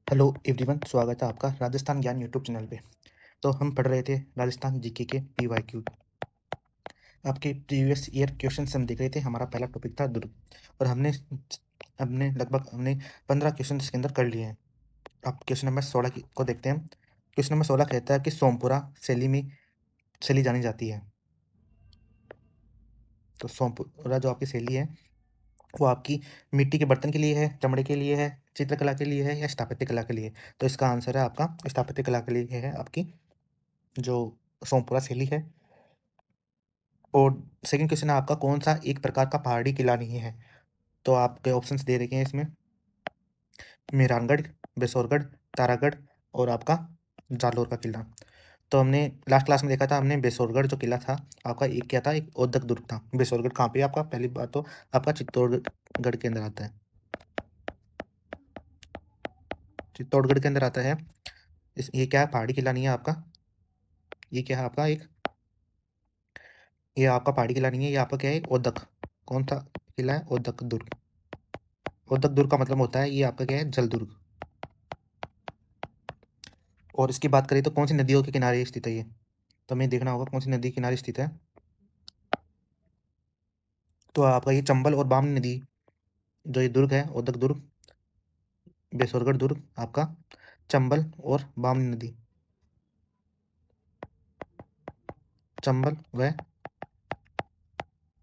Hello everyone, स्वागत है आपका राजस्थान ज्ञान यूट्यूब चैनल पे। तो हम पढ़ रहे थे राजस्थान जीके के पीवाईक्यू। आपके प्रीवियस ईयर क्वेश्चन हम देख रहे थे। हमारा पहला टॉपिक था दुर्ग और हमने हमने लगभग हमने 15 क्वेश्चन इसके अंदर कर लिए हैं। अब क्वेश्चन नंबर 16 को देखते हैं। क्वेश्चन नंबर 16 कहता है कि सोमपुरा शैली में शैली जानी जाती है। तो सोमपुरा जो आपकी शैली है वो आपकी मिट्टी के बर्तन के लिए है, चमड़े के लिए है, चित्रकला के लिए है या स्थापत्य कला के लिए। तो इसका आंसर है आपका स्थापत्य कला के लिए है आपकी जो सोमपुरा शैली है। और सेकंड क्वेश्चन है आपका, कौन सा एक प्रकार का पहाड़ी किला नहीं है। तो आपके ऑप्शंस दे रखे हैं इसमें, मेहरानगढ़, बेसोरगढ़, तारागढ़ और आपका जालोर का किला। तो हमने लास्ट क्लास में देखा था, हमने बेसोरगढ़ जो किला था आपका, एक क्या था, एक औदक दुर्ग था। बेसोरगढ़ कहाँ पे है आपका, पहली बात तो आपका चित्तौड़गढ़ के अंदर आता है। चित्तौड़गढ़ के अंदर आता है। ये क्या है, पहाड़ी किला नहीं है आपका। ये क्या है आपका ये आपका पहाड़ी किला नहीं है, ये आपका क्या है, औदक। कौन सा किला है, औदक दुर्ग। औदक दुर्ग का मतलब होता है ये आपका क्या है, जल दुर्ग। और इसकी बात करें तो कौन सी नदियों के किनारे स्थित है ये, तो हमें देखना होगा कौन सी नदी के किनारे स्थित है। तो आपका ये चंबल और बामनी नदी, जो ये दुर्ग है औदक दुर्ग, बेसोरगढ़ दुर्ग आपका चंबल और बामनी नदी, चंबल व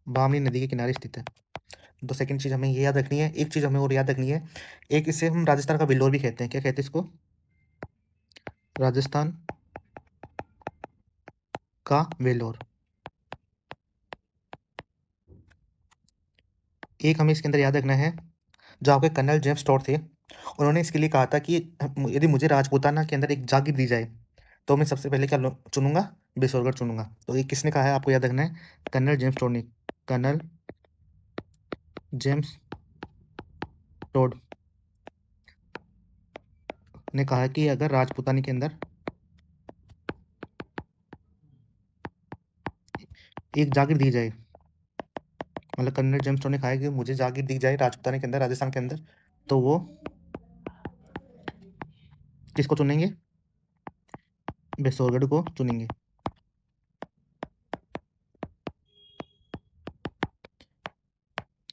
बामनी नदी के किनारे स्थित है। तो सेकंड चीज हमें ये याद रखनी है। एक चीज हमें और याद रखनी है, एक इसे हम राजस्थान का वेल्लोर भी कहते हैं। क्या कहते हैं इसको, राजस्थान का वेल्लोर। एक हमें इसके अंदर याद रखना है, जो आपके कर्नल जेम्स टॉड थे, उन्होंने इसके लिए कहा था कि यदि मुझे राजपूताना के अंदर एक जागीर दी जाए तो मैं सबसे पहले क्या चुनूंगा, बेसोरगढ़ चुनूंगा। तो ये किसने कहा है, आपको याद रखना है, कर्नल जेम्स टॉड ने। कर्नल जेम्स टॉड ने कहा कि अगर राजपूतानी के अंदर एक जागीर दी जाए, मतलब कर्नल जेम्स टॉड ने कहा है कि मुझे जागीर दी जाए राजपूतानी के अंदर, राजस्थान के अंदर, तो वो किसको चुनेंगे, बेसोरगढ़ को चुनेंगे।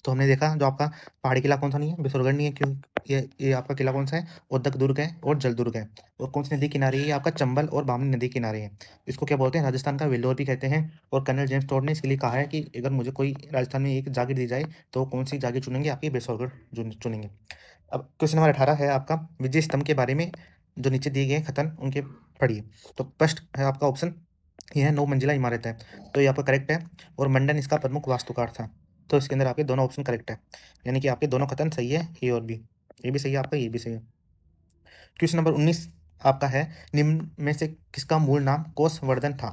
तो हमने देखा जो आपका पहाड़ी किला कौन सा नहीं है, बेसोरगढ़ नहीं है, क्यों, ये आपका किला कौन सा है, औदक दुर्ग है और जल दुर्ग है। और कौन सी नदी किनारे है, ये आपका चंबल और बामनी नदी किनारे है। इसको क्या बोलते हैं, राजस्थान का वेल्लोर भी कहते हैं। और कर्नल जेम्स टॉड ने इसके लिए कहा है कि अगर मुझे कोई राजस्थान में एक जागीर दी जाए तो कौन सी जागीर चुनेंगे, आपकी बेसोरगढ़ चुनेंगे। अब क्वेश्चन नंबर 18 है आपका, विजय स्तंभ के बारे में जो नीचे दिए गए कथन उनके पढ़िए। तो फर्स्ट है आपका ऑप्शन, यह 9 मंजिला इमारत है, तो ये आपका करेक्ट है। और मंडन इसका प्रमुख वास्तुकार था। तो इसके अंदर आपके दोनों ऑप्शन करेक्ट है, यानी कि आपके दोनों कथन सही है, ए और बी। ये भी सही है आपका, ये भी सही है। क्वेश्चन नंबर 19 आपका है, निम्न में से किसका मूल नाम कोसवर्धन था।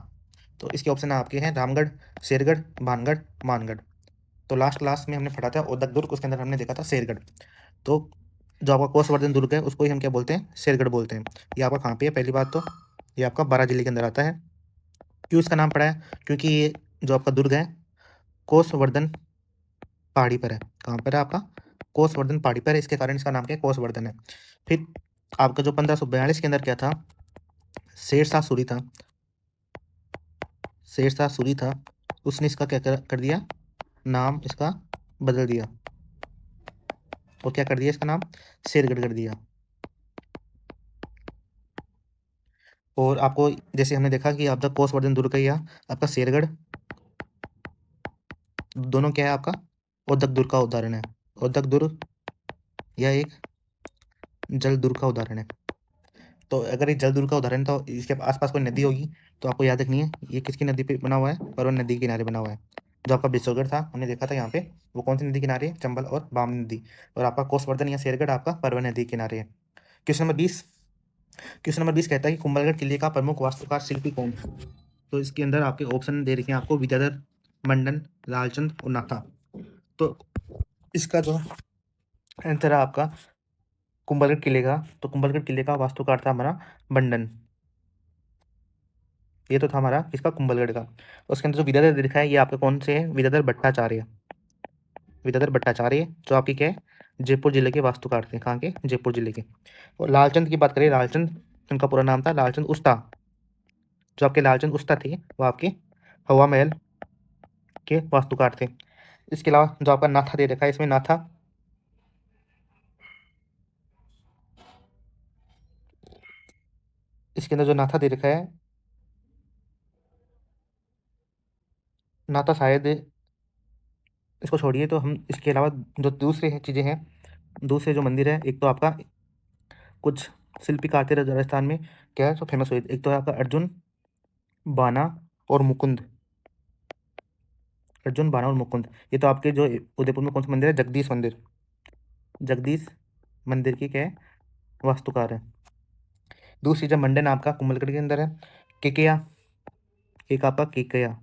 तो इसके ऑप्शन आपके हैं, रामगढ़, शेरगढ़, भानगढ़, मानगढ़। तो लास्ट क्लास में हमने पढ़ा था औदक दुर्ग, उसके अंदर हमने देखा था शेरगढ़। तो जो आपका कोसवर्धन दुर्ग है उसको ही हम क्या बोलते हैं, शेरगढ़ बोलते हैं। ये आपका कहाँ पे है, पहली बात तो ये आपका बारां जिले के अंदर आता है। क्यों इसका नाम पड़ा है, क्योंकि ये जो आपका दुर्ग है कोसवर्धन पहाड़ी पर है। कहाँ पर है आपका, कोसवर्धन पहाड़ी पर है, इसके कारण इसका नाम क्या है, कोसवर्धन है। फिर आपका जो 1542 के अंदर क्या था, शेरशाह सूरी था, शेरशाह सूरी था, उसने इसका क्या कर दिया, नाम इसका बदल दिया। और क्या कर दिया, इसका नाम शेरगढ़ कर दिया। और आपको जैसे हमने देखा कि आपका कोसवर्धन दुर्ग का या आपका शेरगढ़, दोनों क्या है आपका औदक दुर्ग का उदाहरण है। औदक दुर्ग यह एक जल दुर्ग का उदाहरण है। तो अगर ये जल दुर्ग का उदाहरण, तो इसके आसपास कोई नदी होगी, तो आपको याद रखनी है ये किसकी नदी पे बना हुआ है, परवन नदी के किनारे बना हुआ है। जो आपका बिसोगढ़ था हमने देखा था यहाँ पे, वो कौन सी नदी किनारे है, चंबल और बामनी नदी। और आपका कोसवर्धन या शेरगढ़ आपका परवन नदी के किनारे है। क्वेश्चन नंबर 20, क्वेश्चन नंबर 20 कहता है कि कुंभलगढ़ किले का प्रमुख वास्तुकार शिल्पी कौन है। तो इसके अंदर आपके ऑप्शन दे रखे हैं आपको, विद्याधर, मंडन, लालचंद और नाथा। तो इसका जो आंसर है आपका कुंभलगढ़ किले का, तो कुंभलगढ़ किले का वास्तुकार था हमारा मंडन। ये तो था हमारा इसका कुंभलगढ़ का। उसके अंदर जो विद्याधर दे रखा है ये आपके कौन से है, विद्याधर भट्टाचार्य। विद्याधर भट्टाचार्य जो आपकी क्या है, जयपुर जिले के वास्तुकार थे। कहाँ के? जयपुर जिले के। और लालचंद की बात करें, लालचंद, उनका पूरा नाम था लालचंद उस्ता। जो आपके लालचंद उस्ता थे वो आपके हवा महल के वास्तुकार थे। इसके अलावा जो आपका नाथा दे रखा है, इसमें नाथा, इसके अंदर जो नाथा दे रखा है, नाथा शायद, इसको छोड़िए, तो हम इसके अलावा जो दूसरे चीज़ें हैं, दूसरे जो मंदिर है, एक तो आपका कुछ शिल्पकार थे राजस्थान में, क्या है जो फेमस हुए, एक तो है आपका अर्जुन, बाना और मुकुंद। अर्जुन, बाना और मुकुंद, ये तो आपके जो उदयपुर में कौन सा मंदिर है? जगदीश मंदिर। जगदीश मंदिर की क्या है? वास्तुकार है। दूसरी जब मंडन आपका कुंभलगढ़ के अंदर है। केकया, एक आपका केकया,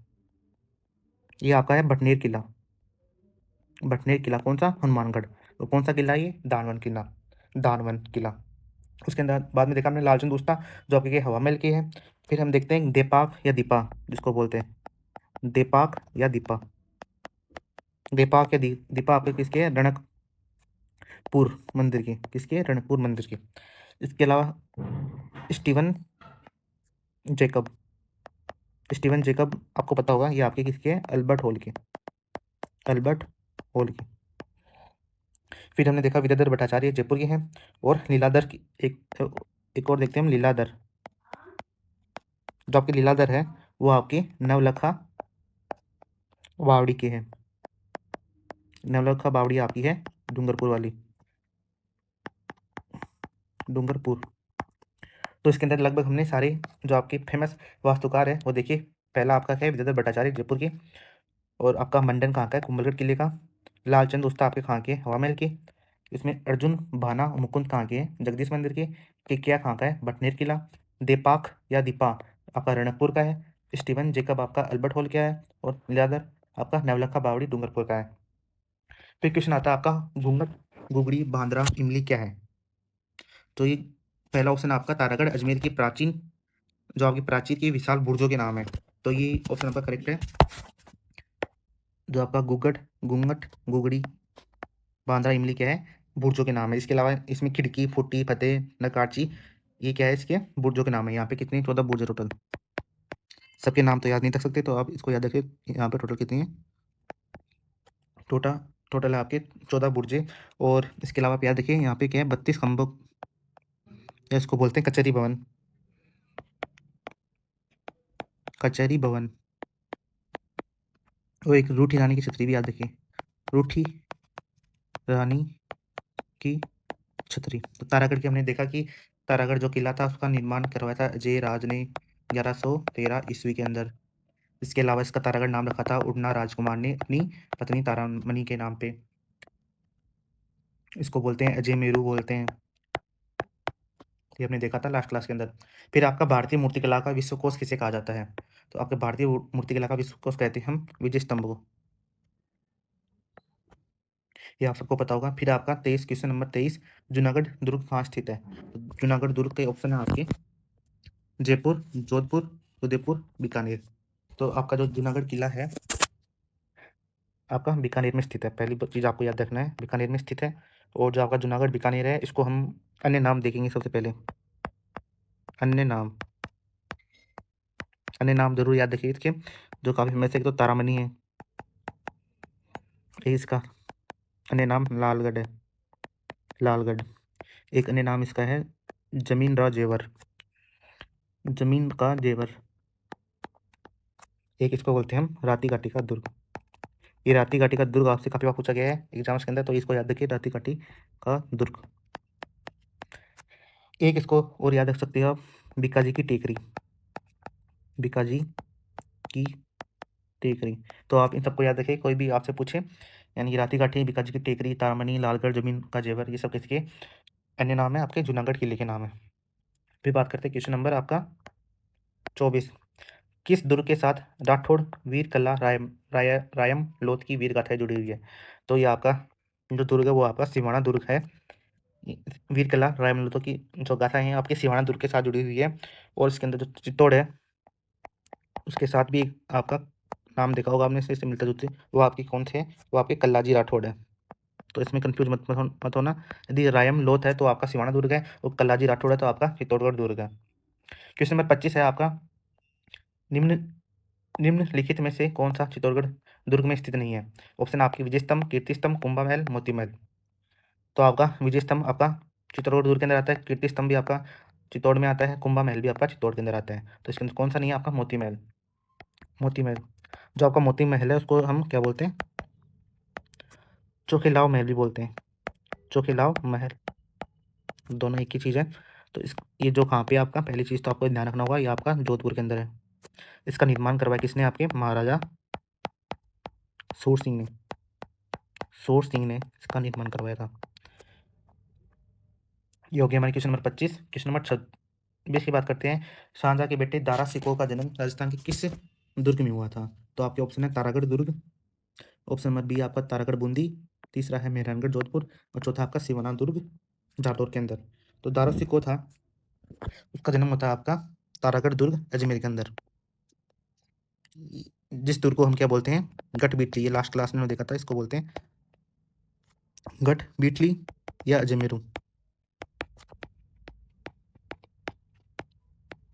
ये आपका है भटनेर किला। भटनेर किला कौन सा? हनुमानगढ़। और कौन सा किला है ये? दानवन किला। दानवन किला। उसके अंदर बाद में देखा हमने लालचंद दूसरा, जो आपके हवा महल की है। फिर हम देखते हैं देपाक या दीपा, जिसको बोलते हैं देपाक या दीपा। देपाक या दीपा आपके किसके है? रणकपुर मंदिर के। किसके? रणकपुर मंदिर के। इसके अलावा स्टीवन जेकब, स्टीवन जेकब आपको पता होगा, ये आपके किसके हैं? अल्बर्ट हॉल के। अल्बर्ट हॉल के। फिर हमने देखा विद्याधर भट्टाचार्य जयपुर के हैं। और लीलाधर की एक और देखते हैं हम, लीलाधर। जो आपके लीलाधर है वो आपकी नवलखा बावड़ी की है। नवलखा बावड़ी आपकी है डूंगरपुर वाली, डूंगरपुर। तो इसके अंदर लगभग हमने सारे जो आपके फेमस वास्तुकार है वो देखिए। पहला आपका क्या है? विद्याधर भट्टाचार्य जयपुर के। और आपका मंडन कहाँ का है? कुंभलगढ़ किले का। लालचंद उस्ता आपके कहाँ के? हवा महल के। इसमें अर्जुन, भाना, मुकुंद कहाँ के हैं? जगदीश मंदिर के। टिकिया कहाँ का है? भटनेर किला। देपाक या दीपा आपका रणकपुर का है। स्टीवन जेकब आपका अल्बर्ट हॉल का है। और लीलाधर आपका नवलखा बावड़ी डूंगरपुर का है। फिर क्वेश्चन आता है आपका, घूंघट, गुगड़ी, बांद्रा, इमली क्या है? तो ये पहला ऑप्शन आपका तारागढ़ अजमेर की प्राचीन, जो आपकी प्राचीन की विशाल बुर्जों के नाम है। तो ये ऑप्शन आपका करेक्ट है। जो आपका गुगट, घूंघट, गुगड़ी, बांद्रा, इमली क्या है? बुर्जों के नाम है। इसके अलावा इसमें खिड़की, फुट्टी, फतेह, नकाची, ये क्या है? इसके बुर्जों के नाम है। यहाँ पे कितनी? 14 बुर्ज है टोटल। सबके नाम तो याद नहीं रख सकते, तो आप इसको याद रखिए। यहाँ पे टोटल कितनी है? टोटल टोटल है आपके 14 बुर्जे। और इसके अलावा आप याद रखिए, यहाँ पे क्या है? 32 खंभों, या इसको बोलते हैं कचहरी भवन। कचहरी भवन। और एक रूठी रानी की छतरी भी याद रखिए। रूठी रानी की छतरी। तो तारागढ़ की हमने देखा कि तारागढ़ जो किला था उसका निर्माण करवाया था अजय राज ने 1113 ईस्वी के अंदर। इसके अलावा इसका तारागढ़ नाम रखा था उड़ना राजकुमार ने अपनी पत्नी तारामणि के नाम पे। इसको बोलते हैं अजय मेरू बोलते हैं। ये हमने देखा था लास्ट क्लास के अंदर। फिर आपका भारतीय मूर्तिकला का विश्वकोश किसे कहा जाता है? तो आपके भारतीय मूर्तिकला का विश्वकोश कहते हैं हम विजय स्तंभ को। ये आप सबको पता होगा। फिर आपका 23, क्वेश्चन नंबर 23, जूनागढ़ दुर्ग कहाँ स्थित है? तो जूनागढ़ दुर्ग के ऑप्शन है आपके जयपुर, जोधपुर, उदयपुर, बीकानेर। तो आपका जो जूनागढ़ किला है आपका बीकानेर में स्थित है। पहली चीज़ आपको याद रखना है, बीकानेर में स्थित है। और जो आपका जूनागढ़ बीकानेर है, इसको हम अन्य नाम देखेंगे सबसे पहले। अन्य नाम, अन्य नाम जरूर याद रखिए इसके, जो काफ़ी फेमस है। एक तो तारामणि है, ये इसका अन्य नाम लालगढ़ है, लालगढ़। एक अन्य नाम इसका है जमीन रा जेवर, जमीन का जेवर। एक इसको बोलते हैं हम राती घाटी का दुर्ग। ये राती घाटी का दुर्ग आपसे काफ़ी बार पूछा गया है एग्जाम्स के अंदर, तो इसको याद रखिए, राती घाटी का दुर्ग। एक इसको और याद रख सकते हो आप, बीकाजी की टेकरी, बीकाजी की टेकरी। तो आप इन सबको याद रखिए, कोई भी आपसे पूछे, यानी कि राती घाटी, बीकाजी की टेकरी, तारामणि, लालगढ़, जमीन का जेवर, ये सब किसके अन्य नाम है? आपके जूनागढ़ किले के नाम है। फिर बात करते हैं क्वेश्चन नंबर आपका 24, किस दुर्ग के साथ राठौड़ वीर कल्ला रायम लोथ की वीर गाथा जुड़ी हुई है? तो ये आपका जो दुर्ग है वो आपका सिवाना दुर्ग है। वीर कल्ला रायम लोथ की जो गाथा है आपके सिवाना दुर्ग के साथ जुड़ी हुई है। और इसके अंदर जो चित्तौड़ है उसके साथ भी आपका नाम देखा होगा आपने, इससे मिलता जुलते, वो आपकी कौन से? वो आपके कल्लाजी राठौड़ है। तो इसमें कंफ्यूज मत होना। यदि रायम लोथ है तो आपका सिवाना दुर्ग है, और कल्लाजी राठौड़ है तो आपका चित्तौड़गढ़ दुर्ग है। क्वेश्चन नंबर 25 है आपका, निम्न निम्नलिखित में से कौन सा चित्तौड़गढ़ दुर्ग में स्थित नहीं है? ऑप्शन आपकी विजय स्तंभ, कीर्ति स्तंभ, कुंभा महल, मोती महल। तो आपका विजय स्तंभ आपका चित्तौड़गढ़ दुर्ग के अंदर आता है, कीर्ति स्तंभ भी आपका चित्तौड़ में आता है, कुंभा महल भी आपका चित्तौड़ के अंदर आता है। तो इसके अंदर कौन सा नहीं है आपका? मोती महल। मोती महल, जो आपका मोती महल है उसको हम क्या बोलते हैं? चोखिलाव महल भी बोलते हैं। चोखिलाव महल दोनों एक ही चीज़ है। तो इस ये जो कहाँ पे आपका, पहली चीज़ तो आपको ध्यान रखना होगा, ये आपका जोधपुर के अंदर है। इसका निर्माण करवाया किसने? आपके महाराजा सूर सिंह ने। सूर सिंह ने इसका निर्माण करवाया था। ये हो गया हमारे क्वेश्चन नंबर 25। क्वेश्चन नंबर 26 की बात करते हैं। शाहजहाँ के बेटे दारा सिकोह का जन्म राजस्थान के किस दुर्ग में हुआ था? तो आपके ऑप्शन है तारागढ़ दुर्ग, ऑप्शन नंबर बी आपका तारागढ़ बूंदी, तीसरा है मेहरानगढ़ जोधपुर, और चौथा आपका सिवाना दुर्ग जालौर के अंदर। तो दारा सिकोह था, उसका जन्म होता है आपका तारागढ़ दुर्ग अजमेर के अंदर। जिस दुर्ग को हम क्या बोलते हैं? गढ़ बीटली। ये लास्ट क्लास में देखा था, इसको बोलते हैं गढ़ बीटली या अजमेरू।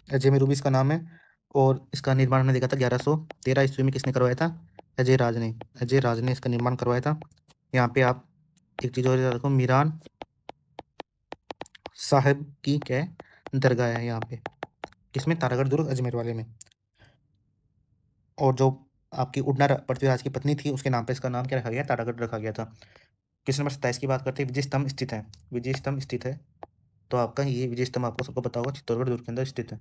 अजमेरू भी इसका नाम है। और इसका निर्माण हमने देखा था 1113 ईस्वी में किसने करवाया था? अजय राज ने। अजय राज ने इसका निर्माण करवाया था। यहाँ पे आप एक चीज़ और याद रखो, मीरान साहब की क्या है? दरगाह है यहाँ पे, किसमें? तारागढ़ दुर्ग अजमेर वाले में। और जो आपकी उड़ना पृथ्वीराज की पत्नी थी, उसके नाम पे इसका नाम क्या रखा गया? तारागढ़ रखा गया था। क्वेश्चन नंबर 27 की बात करते हैं। विजय स्तंभ स्थित है। विजय स्तंभ स्थित है, तो आपका ये विजय स्तंभ आपको सबको पता होगा चित्तौड़गढ़ दुर्ग के अंदर स्थित है।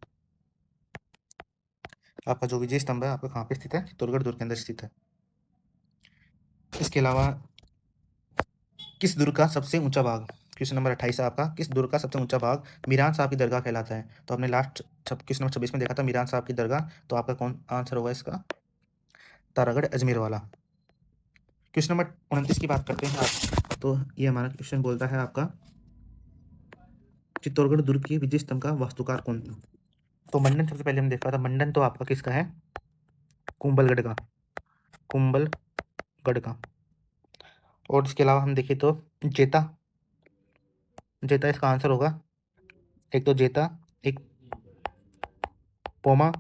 आपका जो विजय स्तंभ है आपका कहाँ पे स्थित है? चित्तौड़गढ़ दुर्ग के अंदर स्थित है। इसके अलावा किस दुर्ग का सबसे ऊंचा भाग? क्वेश्चन नंबर 28 है आपका, किस दुर्ग का सबसे ऊंचा भाग मीरान साहब की दरगाह कहलाता है? तो हमने लास्ट क्वेश्चन नंबर 26 में देखा था मीरान साहब की दरगाह, तो आपका कौन आंसर होगा इसका? तारागढ़ अजमेर वाला। क्वेश्चन नंबर 29 की बात करते हैं आप, तो ये हमारा क्वेश्चन बोलता है आपका, चित्तौड़गढ़ दुर्ग की विजय स्तंभ का वास्तुकार कौन था? तो मंडन सबसे पहले हम देखा था, मंडन तो आपका किसका है? कुंभलगढ़ का। कुंभलगढ़ का। और इसके अलावा हम देखें तो जेता। जेता इसका आंसर होगा। एक तो जेता, एक पोमा,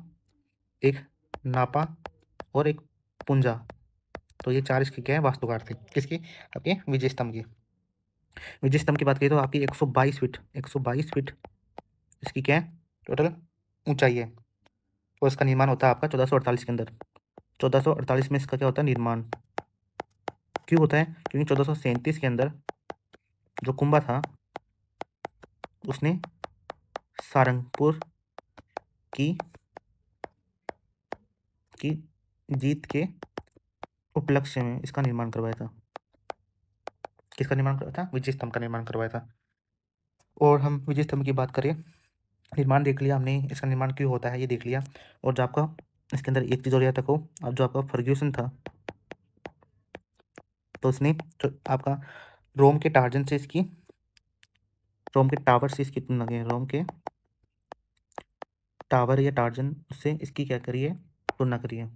एक नापा और एक पुंजा। तो ये 4 इसके क्या है? वास्तुकार थे। किसकी? आपके विजय स्तंभ की। विजय स्तंभ की बात करें तो आपकी 122 फीट, 122 फीट इसकी क्या है? टोटल ऊंचाई है। और इसका निर्माण होता है आपका 1448 के अंदर। 1448 में इसका क्या होता है? निर्माण। क्यों होता है? क्योंकि 1437 के अंदर जो कुंभा था उसने सारंगपुर की की जीत के उपलक्ष्य में इसका निर्माण करवाया था। किसका निर्माण करवाया था? विजय स्तंभ का निर्माण करवाया था। और हम विजय स्तंभ की बात करें, निर्माण देख लिया हमने, इसका निर्माण क्यों होता है ये देख लिया। और जो आपका इसके अंदर एक चीज़ और याद रखो, अब जो आपका फर्ग्यूसन था, तो उसने तो आपका रोम के टार्जन से इसकी, रोम के टावर से इसकी तुलना की, रोम के टावर या टार्जन से इसकी क्या करिए? तुलना करिए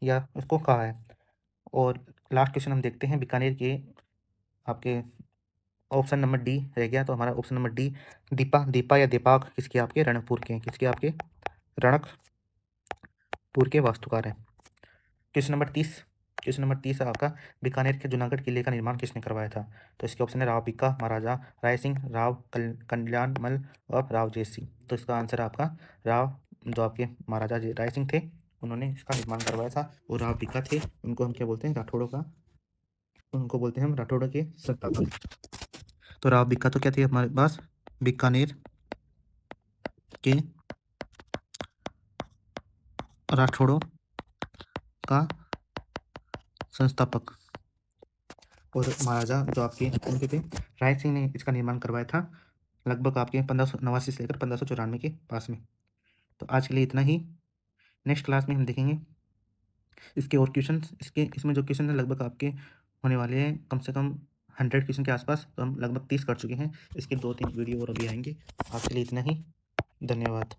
या उसको कहा है। और लास्ट क्वेश्चन हम देखते हैं बीकानेर के, आपके ऑप्शन नंबर डी रह गया, तो हमारा option number D Deepa. Deepa या दीपाक किसके? आपके रणकपुर के हैं। किसके? आपके रणकपुर के वास्तुकार हैं। Question number 30। क्वेश्चन नंबर 30 है आपका, बीकानेर के जूनागढ़ किले का निर्माण किसने करवाया था? तो इसके ऑप्शन है राव भिक्का, महाराजा राय सिंह, राव कल्याणमल और राव जय सिंह। तो इसका आंसर है आपका राव, जो आपके महाराजा राय सिंह थे, उन्होंने इसका निर्माण करवाया था। और राव भिक्का थे, उनको हम क्या बोलते हैं? राठौड़ों का, उनको बोलते हैं हम राठौड़ों के संस्थापक। तो राव भिक्का तो क्या थे हमारे पास? बीकानेर के राठौड़ों का संस्थापक। और महाराजा जो आपके उनके थे राय सिंह ने इसका निर्माण करवाया था, लगभग आपके 1589 से लेकर 1594 के पास में। तो आज के लिए इतना ही। नेक्स्ट क्लास में हम देखेंगे इसके और क्वेश्चन। इसमें जो क्वेश्चन है लगभग आपके होने वाले हैं कम से कम 100 क्वेश्चन के आसपास, तो हम लगभग 30 कर चुके हैं। इसके 2-3 वीडियो और अभी आएंगे। आज के लिए इतना ही। धन्यवाद।